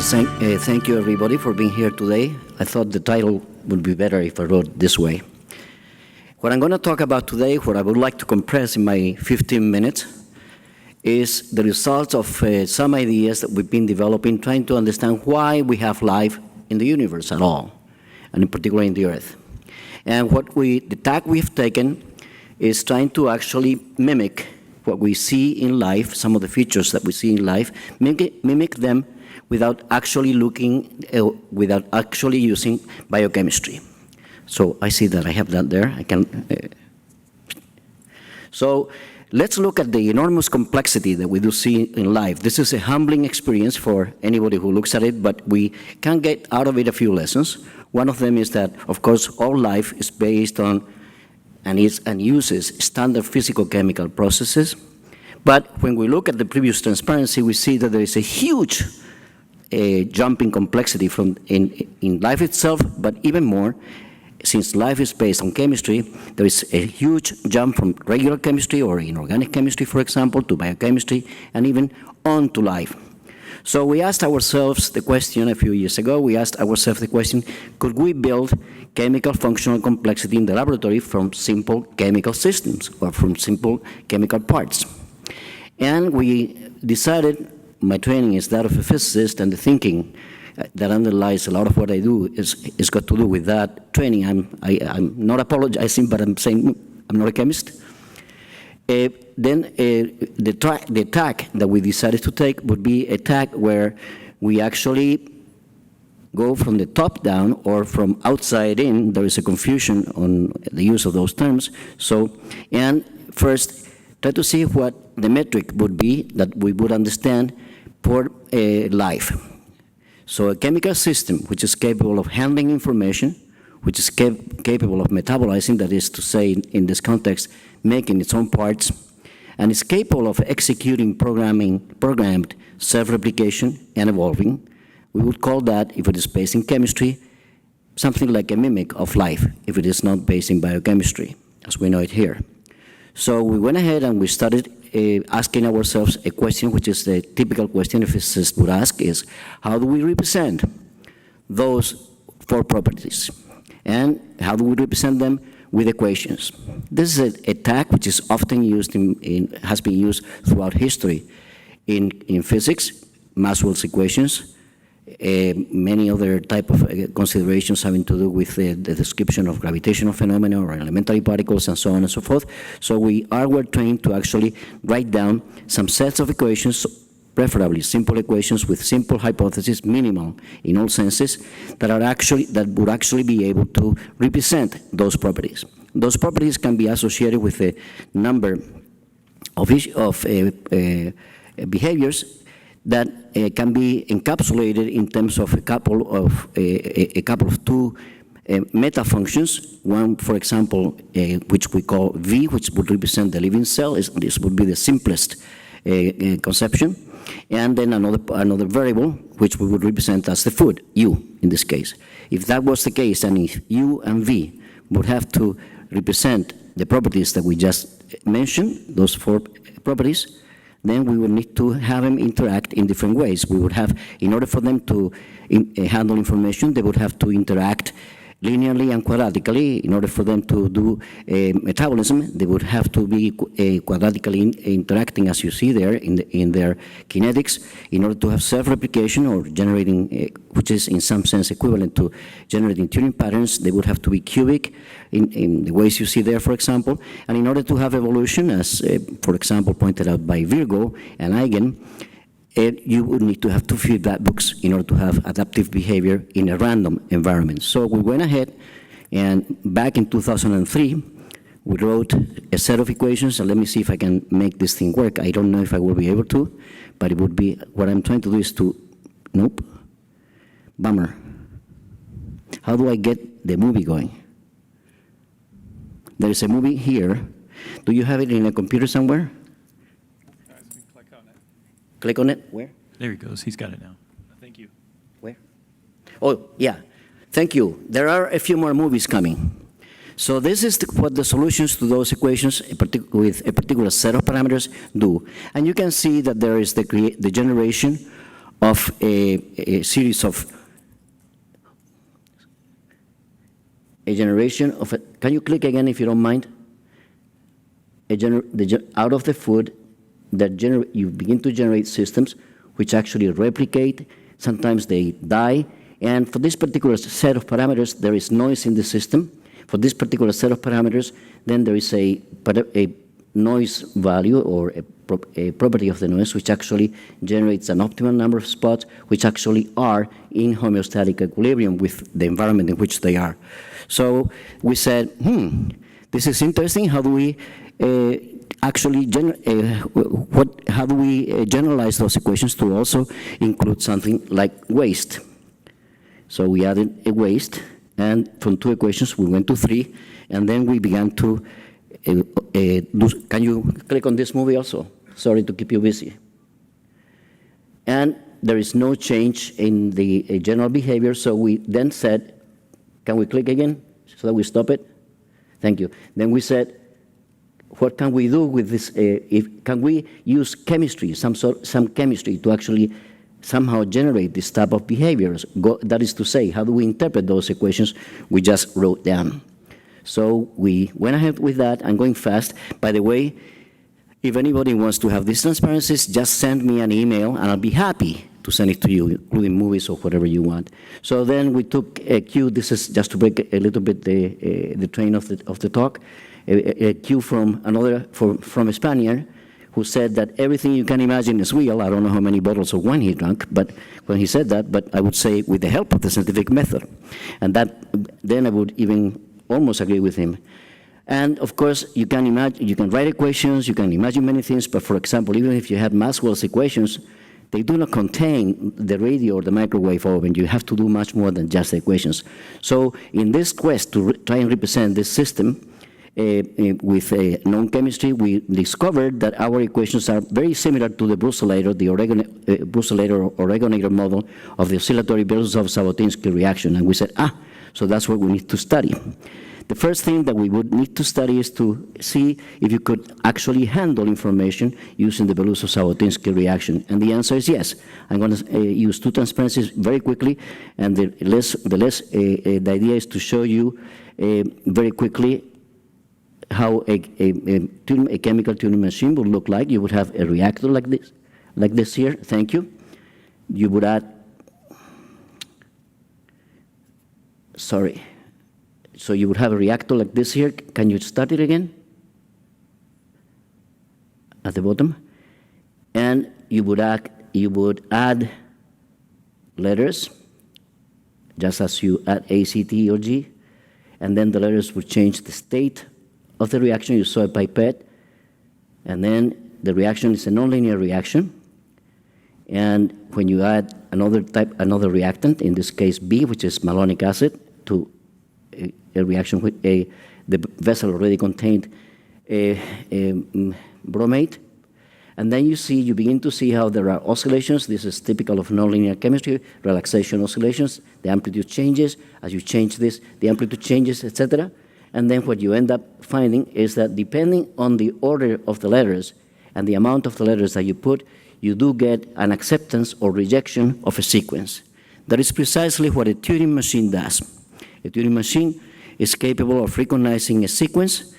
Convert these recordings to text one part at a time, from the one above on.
Thank you, everybody, for being here today. I thought the title would be better if I wrote it this way. What I'm going to talk about today, what I would like to compress in my 15 minutes, is the results of some ideas that we've been developing, trying to understand why we have life in the universe at all, and in particular in the Earth. And the tack we've taken is trying to actually mimic what we see in life, some of the features that we see in life, mimic them without actually without actually using biochemistry. So I see that I have that there. I can. So let's look at the enormous complexity that we do see in life. This is a humbling experience for anybody who looks at it, but we can get out of it a few lessons. One of them is that, of course, all life is based on and uses standard physical-chemical processes. But when we look at the previous transparency, we see that there is a huge jump in complexity in life itself, but even more, since life is based on chemistry, there is a huge jump from regular chemistry or inorganic chemistry, for example, to biochemistry, and even on to life. So we asked ourselves the question a few years ago, could we build chemical functional complexity in the laboratory from simple chemical systems or from simple chemical parts? And we decided, my training is that of a physicist, and the thinking that underlies a lot of what I do is got to do with that training. I'm not apologizing, but I'm saying I'm not a chemist. The tack that we decided to take would be a tack where we actually go from the top down or from outside in. There is a confusion on the use of those terms. And first, try to see what the metric would be that we would understand for life. So a chemical system which is capable of handling information, which is capable of metabolizing, that is to say, in this context, making its own parts, and is capable of executing programmed self-replication and evolving. We would call that, if it is based in chemistry, something like a mimic of life, if it is not based in biochemistry, as we know it here. So we went ahead and we started asking ourselves a question, which is the typical question a physicist would ask, is how do we represent those four properties? And how do we represent them with equations? This is a tack which is often used has been used throughout history in physics, Maxwell's equations, many other type of considerations having to do with the description of gravitational phenomena or elementary particles and so on and so forth. So we're trained to actually write down some sets of equations, preferably simple equations with simple hypotheses, minimal in all senses, that would actually be able to represent those properties. Those properties can be associated with a number of behaviors that can be encapsulated in terms of a couple of two meta functions. One, for example, which we call V, which would represent the living cell. This would be the simplest conception. And then another variable, which we would represent as the food, U in this case. If that was the case, and if U and V would have to represent the properties that we just mentioned, those four properties, then we would need to have them interact in different ways. We would have, in order for them to handle information, they would have to interact linearly and quadratically. In order for them to do metabolism, they would have to be quadratically interacting, as you see there in their kinetics. In order to have self-replication or generating, which is in some sense equivalent to generating Turing patterns, they would have to be cubic in the ways you see there, for example. And in order to have evolution, as for example pointed out by Virgo and Eigen, you would need to have two feedback books in order to have adaptive behavior in a random environment. So we went ahead, and back in 2003, we wrote a set of equations, and let me see if I can make this thing work. I don't know if I will be able to, but it would be, what I'm trying to do is to, nope, bummer. How do I get the movie going? There is a movie here. Do you have it in a computer somewhere? Click on it. Where? There he goes. He's got it now. Thank you. Where? Oh, yeah. Thank you. There are a few more movies coming. So this is what the solutions to those equations with a particular set of parameters do. And you can see that there is the generation of a series of a generation of a, can you click again if you don't mind? Out of the food, that you begin to generate systems which actually replicate. Sometimes they die. And for this particular set of parameters, there is noise in the system. For this particular set of parameters, then there is a noise value or a property of the noise which actually generates an optimal number of spots which actually are in homeostatic equilibrium with the environment in which they are. So we said, this is interesting. How do we actually how do we generalize those equations to also include something like waste? So we added a waste, and from 2 equations we went to 3, and then we began to can you click on this movie also? Sorry to keep you busy. And there is no change in the general behavior, so we then said, can we click again so that we stop it? Thank you. Then we said, what can we do with this? Can we use chemistry, some chemistry to actually somehow generate this type of behaviors? That is to say, how do we interpret those equations we just wrote down? So we went ahead with that. I'm going fast. By the way, if anybody wants to have these transparencies, just send me an email, and I'll be happy to send it to you, including movies or whatever you want. So then we took a cue. This is just to break a little bit the train of the talk. A cue from from a Spaniard who said that everything you can imagine is real. I don't know how many bottles of wine he drank, but when he said that, but I would say with the help of the scientific method. And that, then I would even almost agree with him. And of course, you can imagine, you can write equations, you can imagine many things, but for example, even if you have Maxwell's equations, they do not contain the radio or the microwave oven. You have to do much more than just the equations. So in this quest to try and represent this system with known chemistry, we discovered that our equations are very similar to the Brusselator, Brusselator-Oregonator model of the oscillatory Belousov-Zhabotinsky reaction. And we said, so that's what we need to study. The first thing that we would need to study is to see if you could actually handle information using the Belousov-Zhabotinsky reaction. And the answer is yes. I'm going to use 2 transparencies very quickly, and the idea is to show you very quickly how a chemical tuning machine would look like. You would have a reactor like this here. Thank you. You would add, sorry. So you would have a reactor like this here. Can you start it again? At the bottom. And you would add letters, just as you add A, C, T, or G. And then the letters would change the state of the reaction. You saw a pipette. And then the reaction is a nonlinear reaction. And when you add another reactant, in this case B, which is malonic acid, to a reaction with the vessel already contained a bromate. And then you begin to see how there are oscillations. This is typical of nonlinear chemistry, relaxation oscillations. The amplitude changes. As you change this, the amplitude changes, etc. And then what you end up finding is that depending on the order of the letters and the amount of the letters that you put, you do get an acceptance or rejection of a sequence. That is precisely what a Turing machine does. A Turing machine is capable of recognizing a sequence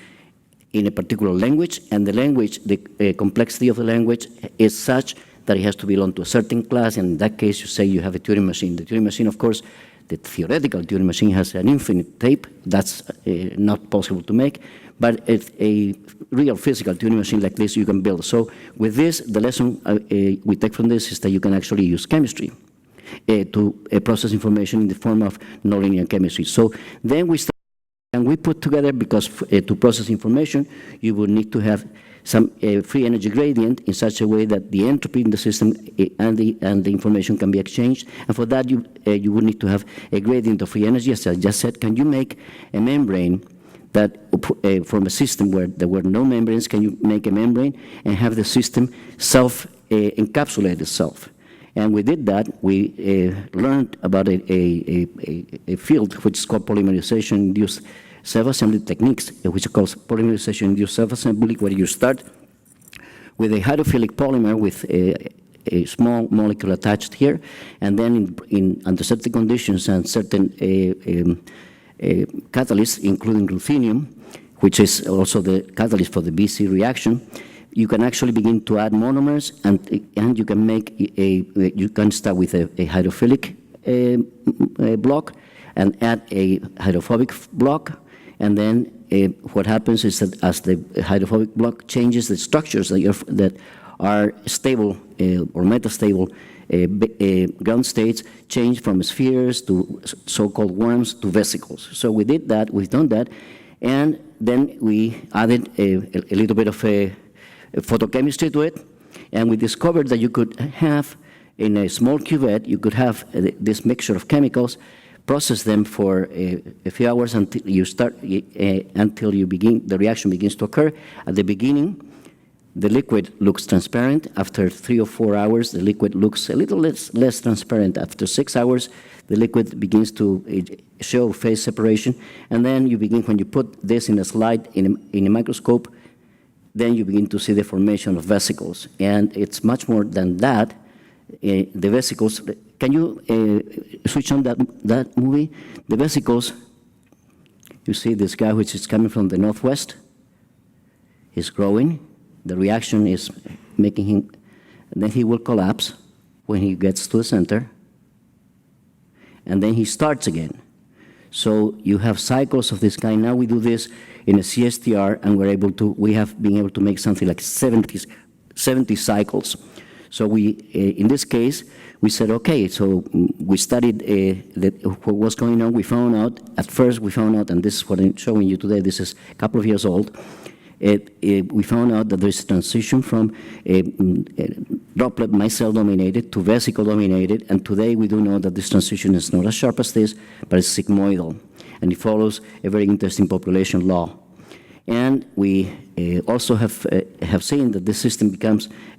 in a particular language, and the language, the complexity of the language is such that it has to belong to a certain class, and in that case you say you have a Turing machine. The Turing machine, of course, the theoretical Turing machine has an infinite tape. That's not possible to make, but a real physical Turing machine like this you can build. So with this, the lesson we take from this is that you can actually use chemistry to process information in the form of nonlinear chemistry. So then we start, and we put together, because to process information, you would need to have some free energy gradient in such a way that the entropy in the system and the information can be exchanged. And for that, you would need to have a gradient of free energy. As I just said, can you make a membrane that from a system where there were no membranes, can you make a membrane and have the system encapsulate itself? And we did that. We learned about a field which is called polymerization-induced self-assembly techniques, which is called polymerization-induced self-assembly, where you start with a hydrophilic polymer with a a small molecule attached here, and then under certain conditions and certain catalysts, including ruthenium, which is also the catalyst for the BC reaction, you can actually begin to add monomers, and you can make you can start with a hydrophilic block and add a hydrophobic block, and then what happens is that as the hydrophobic block changes, the structures that are stable or metastable ground states change from spheres to so-called worms to vesicles. So we did that, we've done that, and then we added a little bit of a photochemistry to it, and we discovered that you could have, in a small cuvette, you could have this mixture of chemicals, process them for a few hours until you start, until you begin, the reaction begins to occur. At the beginning, the liquid looks transparent. After 3 or 4 hours, the liquid looks a little less transparent. After 6 hours, the liquid begins to show phase separation. And then you begin, when you put this in a slide in a microscope, then you begin to see the formation of vesicles. And it's much more than that. The vesicles, can you switch on that movie? The vesicles, you see this guy which is coming from the northwest, he's growing. The reaction is making him, and then he will collapse when he gets to the center, and then he starts again. So you have cycles of this kind. Now we do this in a CSTR, and we have been able to make something like 70 cycles. So in this case, we said, okay, so we studied what was going on. We found out, and this is what I'm showing you today, this is a couple of years old. We found out that there's a transition from droplet micelle dominated to vesicle dominated, and today we do know that this transition is not as sharp as this, but it's sigmoidal, and it follows a very interesting population law. And we also have seen that this system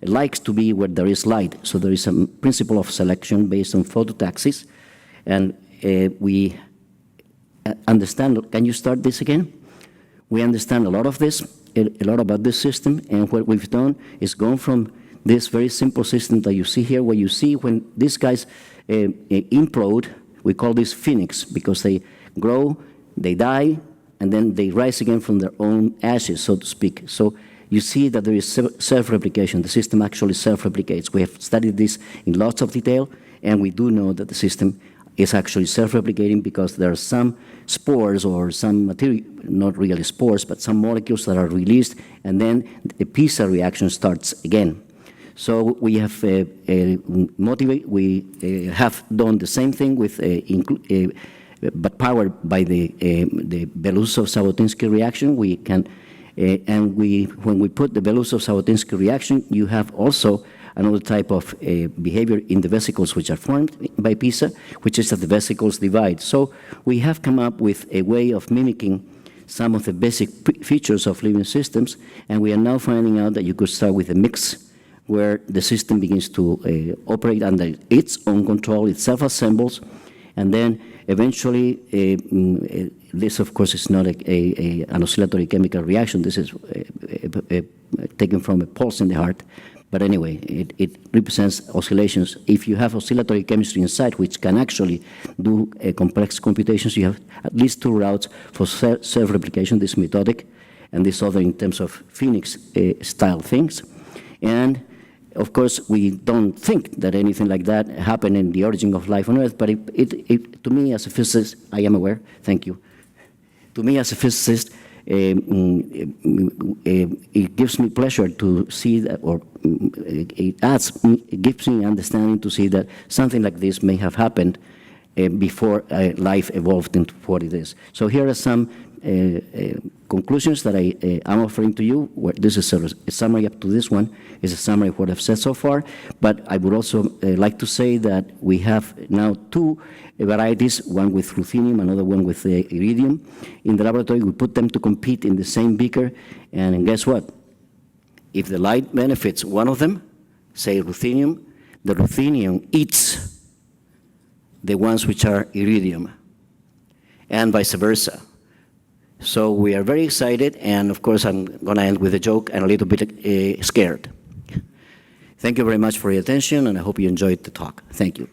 likes to be where there is light. So there is a principle of selection based on phototaxis, and we understand. Can you start this again? We understand a lot of this, a lot about this system, and what we've done is gone from this very simple system that you see here, where you see when these guys implode, we call this phoenix, because they grow, they die, and then they rise again from their own ashes, so to speak. So you see that there is self-replication. The system actually self-replicates. We have studied this in lots of detail, and we do know that the system is actually self-replicating because there are some spores or some material, not really spores, but some molecules that are released, and then the PISA reaction starts again. So we have have done the same thing with but powered by the Belousov-Sabotinsky reaction. We can, when we put the Belousov-Sabotinsky reaction, you have also another type of behavior in the vesicles which are formed by PISA, which is that the vesicles divide. So we have come up with a way of mimicking some of the basic features of living systems, and we are now finding out that you could start with a mix where the system begins to operate under its own control, it self-assembles, and then eventually, this of course is not an oscillatory chemical reaction. This is taken from a pulse in the heart. But anyway, it represents oscillations. If you have oscillatory chemistry inside, which can actually do complex computations, you have at least 2 routes for self-replication, this methodic, and this other in terms of Phoenix-style things. And of course, we don't think that anything like that happened in the origin of life on Earth, but to me as a physicist, I am aware, thank you. To me as a physicist, it gives me pleasure to see that, or it gives me understanding to see that something like this may have happened before life evolved into what it is. So here are some conclusions that I am offering to you. This is a summary up to this one, is a summary of what I've said so far, but I would also like to say that we have now 2 varieties, one with ruthenium, another one with iridium. In the laboratory, we put them to compete in the same beaker, and guess what? If the light benefits one of them, say ruthenium, the ruthenium eats the ones which are iridium, and vice versa. So we are very excited, and of course I'm going to end with a joke and a little bit scared. Thank you very much for your attention, and I hope you enjoyed the talk. Thank you.